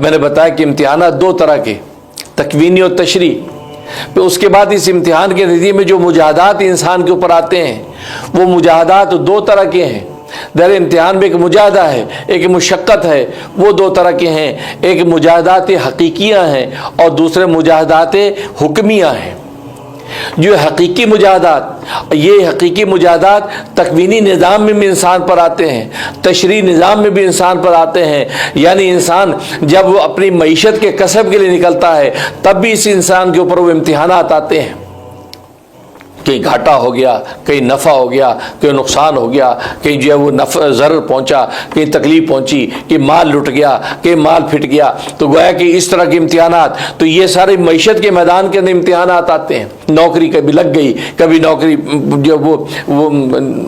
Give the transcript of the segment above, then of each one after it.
اور میں نے بتایا کہ امتحانات دو طرح کے، تکوینی اور تشریعی. پھر اس کے بعد اس امتحان کے نتیجے میں جو مجاہدات انسان کے اوپر آتے ہیں وہ مجاہدات دو طرح کے ہیں. در امتحان میں ایک مجاہدہ ہے، ایک مشقت ہے، وہ دو طرح کے ہیں. ایک مجاہدات حقیقیہ ہیں اور دوسرے مجاہدات حکمیہ ہیں. جو حقیقی مجاہدات، یہ حقیقی مجاہدات تکوینی نظام میں بھی انسان پر آتے ہیں، تشریعی نظام میں بھی انسان پر آتے ہیں. یعنی انسان جب وہ اپنی معیشت کے کسب کے لیے نکلتا ہے تب بھی اس انسان کے اوپر وہ امتحانات آتے ہیں. کہیں گھاٹا ہو گیا، کہیں نفع ہو گیا، کہیں نقصان ہو گیا، کہیں جو ہے وہ ضرر پہنچا، کہیں تکلیف پہنچی، کہیں مال لٹ گیا، کہیں مال پھٹ گیا. تو گویا کہ اس طرح کے امتحانات، تو یہ سارے معیشت کے میدان کے اندر امتحانات آتے ہیں. نوکری کبھی لگ گئی، کبھی نوکری جو وہ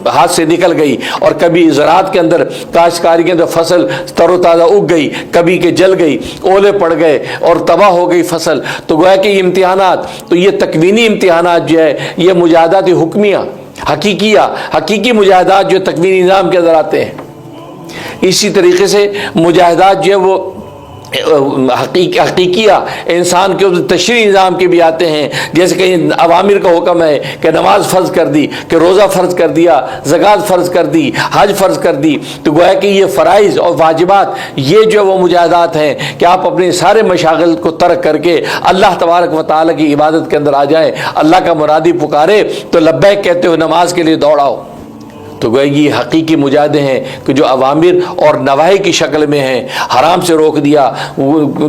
ہاتھ سے نکل گئی، اور کبھی زراعت کے اندر کاشتکاری کے اندر فصل تر و تازہ اگ گئی، کبھی کہ جل گئی، اولے پڑ گئے اور تباہ ہو گئی فصل. تو گویا کہ یہ امتحانات، تو یہ تکوینی امتحانات جو ہے یہ مجاہدات حکمیہ حقیقی مجاہدات جو تکوینی نظام کے اندر آتے ہیں. اسی طریقے سے مجاہدات جو ہے وہ حقیقیہ انسان کے تشریعی نظام کے بھی آتے ہیں. جیسے کہ اوامر کا حکم ہے کہ نماز فرض کر دی، کہ روزہ فرض کر دیا، زکوٰۃ فرض کر دی، حج فرض کر دی. تو گویا کہ یہ فرائض اور واجبات یہ جو وہ مجاہدات ہیں کہ آپ اپنے سارے مشاغل کو ترک کر کے اللہ تبارک و تعالیٰ کی عبادت کے اندر آ جائیں. اللہ کا مرادی پکارے تو لبیک کہتے ہوئے نماز کے لیے دوڑاؤ. تو گویا یہ حقیقی مجاہدے ہیں کہ جو اوامر اور نواہی کی شکل میں ہیں. حرام سے روک دیا،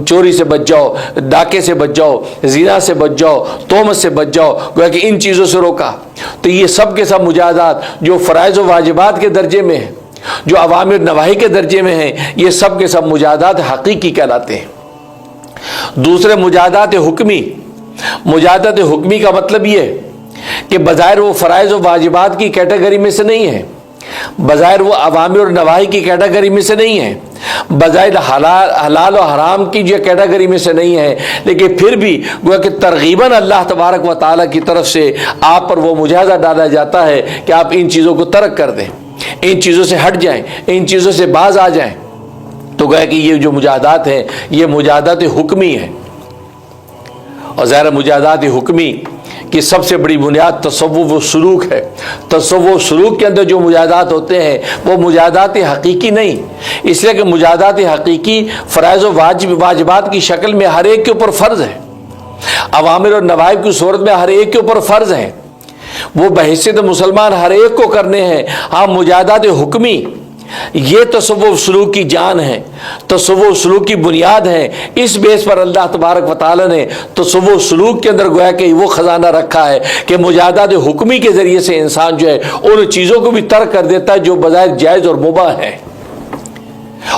چوری سے بچ جاؤ، ڈاکے سے بچ جاؤ، زنا سے بچ جاؤ، تہمت سے بچ جاؤ، گویا کہ ان چیزوں سے روکا. تو یہ سب کے سب مجاہدات جو فرائض و واجبات کے درجے میں ہیں، جو اوامر نواہی کے درجے میں ہیں، یہ سب کے سب مجاہدات حقیقی کہلاتے ہیں. دوسرے مجاہدات حکمی کا مطلب یہ ہے کہ بظاہر وہ فرائض و واجبات کی کیٹیگری میں سے نہیں ہے، بظاہر وہ اوامر اور نواہی کی کیٹیگری میں سے نہیں ہے، بظاہر حلال و حرام کی جو کیٹیگری میں سے نہیں ہے، لیکن پھر بھی گویا کہ ترغیباً اللہ تبارک و تعالیٰ کی طرف سے آپ پر وہ مجاہدہ ڈالا جاتا ہے کہ آپ ان چیزوں کو ترک کر دیں، ان چیزوں سے ہٹ جائیں، ان چیزوں سے باز آ جائیں. تو گویا کہ یہ جو مجاہدات ہیں یہ مجاہدات حکمی ہیں. اور ظاہر مجاہدات حکمی کی سب سے بڑی بنیاد تصوف و سلوک ہے. تصوف و سلوک کے اندر جو مجاہدات ہوتے ہیں وہ مجاہدات حقیقی نہیں، اس لیے کہ مجاہدات حقیقی فرائض و واجبات کی شکل میں ہر ایک کے اوپر فرض ہے، اوامر اور نواہی کی صورت میں ہر ایک کے اوپر فرض ہیں، وہ بحیثیت مسلمان ہر ایک کو کرنے ہیں. ہاں مجاہدات حکمی یہ تصوف سلوک کی جان ہے، تصوف سلوک کی بنیاد ہے. اس بیس پر اللہ تبارک و تعالی نے تصوف سلوک کے اندر گویا کہ وہ خزانہ رکھا ہے کہ مجاہدات حکمی کے ذریعے سے انسان جو ہے ان چیزوں کو بھی ترک کر دیتا ہے جو بظاہر جائز اور مباح ہے.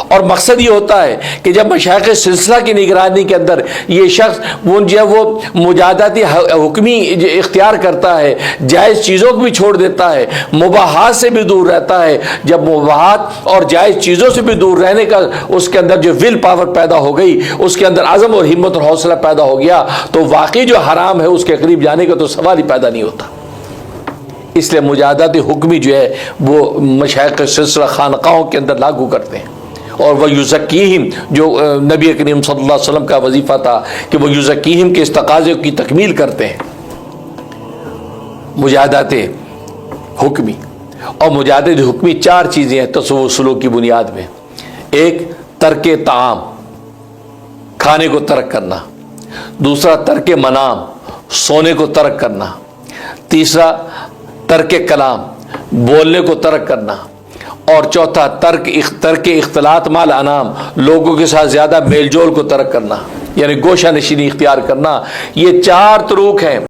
اور مقصد یہ ہوتا ہے کہ جب مشائخ سلسلہ کی نگرانی کے اندر یہ شخص وہ جو ہے وہ مجاہدات حکمی اختیار کرتا ہے، جائز چیزوں کو بھی چھوڑ دیتا ہے، مباحات سے بھی دور رہتا ہے. جب مباحات اور جائز چیزوں سے بھی دور رہنے کا اس کے اندر جو ول پاور پیدا ہو گئی، اس کے اندر عزم اور ہمت اور حوصلہ پیدا ہو گیا، تو واقعی جو حرام ہے اس کے قریب جانے کا تو سوال ہی پیدا نہیں ہوتا. اس لیے مجاہدات حکمی جو ہے وہ مشائخ سلسلہ خانقاہوں کے اندر لاگو کرتے ہیں. اور وہ یزکیہم، جو نبی کریم صلی اللہ علیہ وسلم کا وظیفہ تھا کہ وہ یزکیہم کے اس تقاضے کی تکمیل کرتے ہیں. مجاہدات حکمی اور مجاہدات حکمی چار چیزیں ہیں تصوف سلوک کی بنیاد میں. ایک ترک طعام، کھانے کو ترک کرنا. دوسرا ترک منام، سونے کو ترک کرنا. تیسرا ترک کلام، بولنے کو ترک کرنا. اور چوتھا ترک اختلاط مال انام، لوگوں کے ساتھ زیادہ میل جول کو ترک کرنا، یعنی گوشہ نشینی اختیار کرنا. یہ چار تروک ہیں.